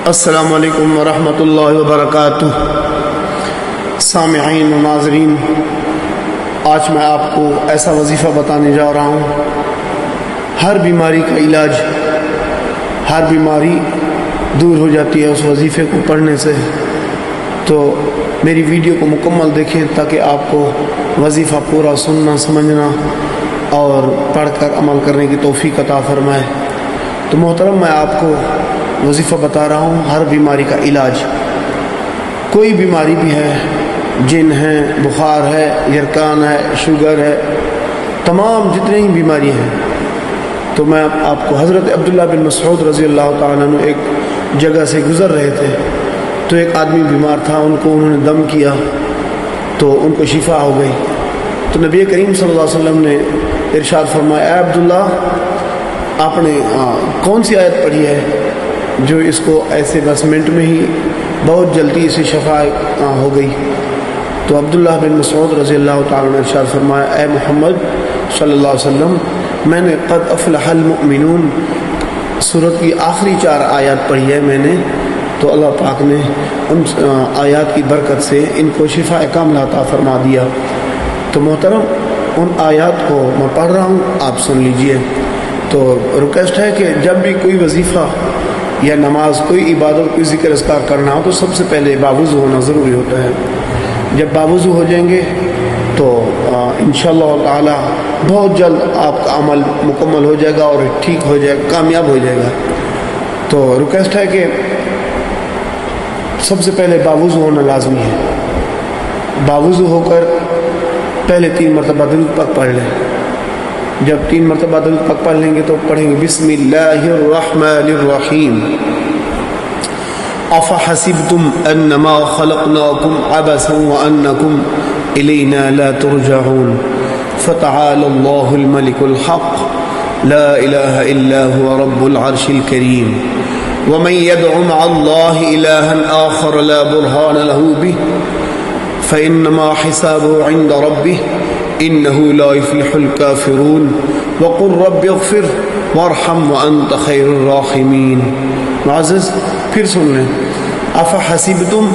السلام علیکم ورحمۃ اللہ وبرکاتہ۔ سامعین و ناظرین، آج میں آپ کو ایسا وظیفہ بتانے جا رہا ہوں، ہر بیماری کا علاج، ہر بیماری دور ہو جاتی ہے اس وظیفے کو پڑھنے سے۔ تو میری ویڈیو کو مکمل دیکھیں تاکہ آپ کو وظیفہ پورا سننا، سمجھنا اور پڑھ کر عمل کرنے کی توفیق عطا فرمائے۔ تو محترم، میں آپ کو وظیفہ بتا رہا ہوں، ہر بیماری کا علاج، کوئی بیماری بھی ہے، جن ہے، بخار ہے، یرکان ہے، شوگر ہے، تمام جتنے ہی بیماری ہیں۔ تو میں آپ کو حضرت عبداللہ بن مسعود رضی اللہ تعالیٰ عنہ ایک جگہ سے گزر رہے تھے، تو ایک آدمی بیمار تھا، انہوں نے دم کیا تو ان کو شفا ہو گئی۔ تو نبی کریم صلی اللہ علیہ وسلم نے ارشاد فرمایا، اے عبداللہ، آپ نے کون سی آیت پڑھی ہے جو اس کو ایسے 10 منٹ میں ہی بہت جلدی اسے شفا ہو گئی؟ تو عبداللہ بن مسعود رضی اللہ تعالیٰ نے ارشاد فرمایا، اے محمد صلی اللہ علیہ وسلم، میں نے قد افلح المؤمنون سورت کی آخری 4 آیات پڑھی ہے میں نے، تو اللہ پاک نے ان آیات کی برکت سے ان کو شفا کاملہ عطا فرما دیا۔ تو محترم، ان آیات کو میں پڑھ رہا ہوں، آپ سن لیجئے۔ تو ریکویسٹ ہے کہ جب بھی کوئی وظیفہ یا نماز، کوئی عبادت، کوئی ذکر اذکار کرنا ہو تو سب سے پہلے باوضو ہونا ضروری ہوتا ہے۔ جب باوضو ہو جائیں گے تو انشاءاللہ تعالی بہت جلد آپ کا عمل مکمل ہو جائے گا اور ٹھیک ہو جائے گا، کامیاب ہو جائے گا۔ تو ریکویسٹ ہے کہ سب سے پہلے باوضو ہونا لازمی ہے۔ باوضو ہو کر پہلے 3 مرتبہ درود پاک پڑھ لیں۔ جب 3 مرتبہ درود پاک پڑھ لیں گے تو پڑھیں گے بسم اللہ الرحمن الرحیم، افحسبتم انما خلقناکم عبثا وانکم الینا لا ترجعون، فتعالى اللہ الملک الحق لا الہ الا هو رب العرش الکریم، ومن يدع مع الله الها آخر لا برهان له به فإنما حسابه عند ربه إنه لا يفلح الكافرون، وقل رب اغفر وارحم وأنت خير الراحمين۔ معزز، پھر سن لیں، افحسبتم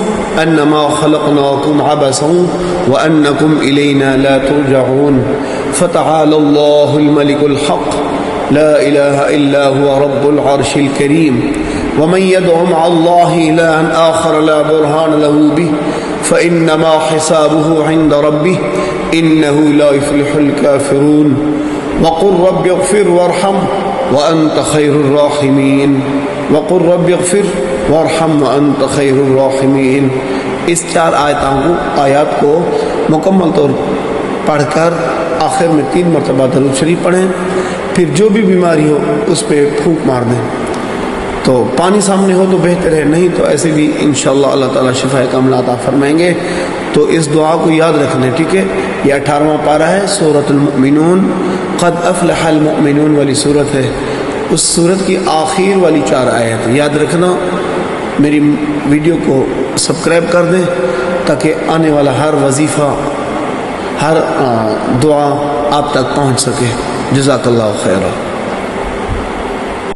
انما خلقناكم عبثا وانكم الينا لا ترجعون، فتعالى الله الملك الحق لا اله الا هو رب العرش الكريم، ومن يدع مع الله إلها آخر لا برهان له به فإنما حسابه عند ربه إنه لا يفلح الكافرون، وقل رب اغفر وارحم وأنت خير الراحمين، وقل رب اغفر وارحم وأنت خير الراحمين۔ اس 4 آیات کو مکمل طور پڑھ کر آخر میں 3 مرتبہ درود شریف پڑھیں، پھر جو بھی بیماری ہو اس پہ پھونک مار دیں۔ تو پانی سامنے ہو تو بہتر ہے، نہیں تو ایسے بھی انشاءاللہ اللہ تعالیٰ شفا کاملہ عطا فرمائیں گے۔ تو اس دعا کو یاد رکھنا، ٹھیک ہے؟ یہ 18واں پارہ ہے، سورۃ المؤمنون، قد افلح المؤمنون والی سورت ہے، اس سورت کی آخر والی 4 آیات یاد رکھنا۔ میری ویڈیو کو سبسکرائب کر دیں تاکہ آنے والا ہر وظیفہ، ہر دعا آپ تک پہنچ سکے۔ جزاک اللہ خیرہ۔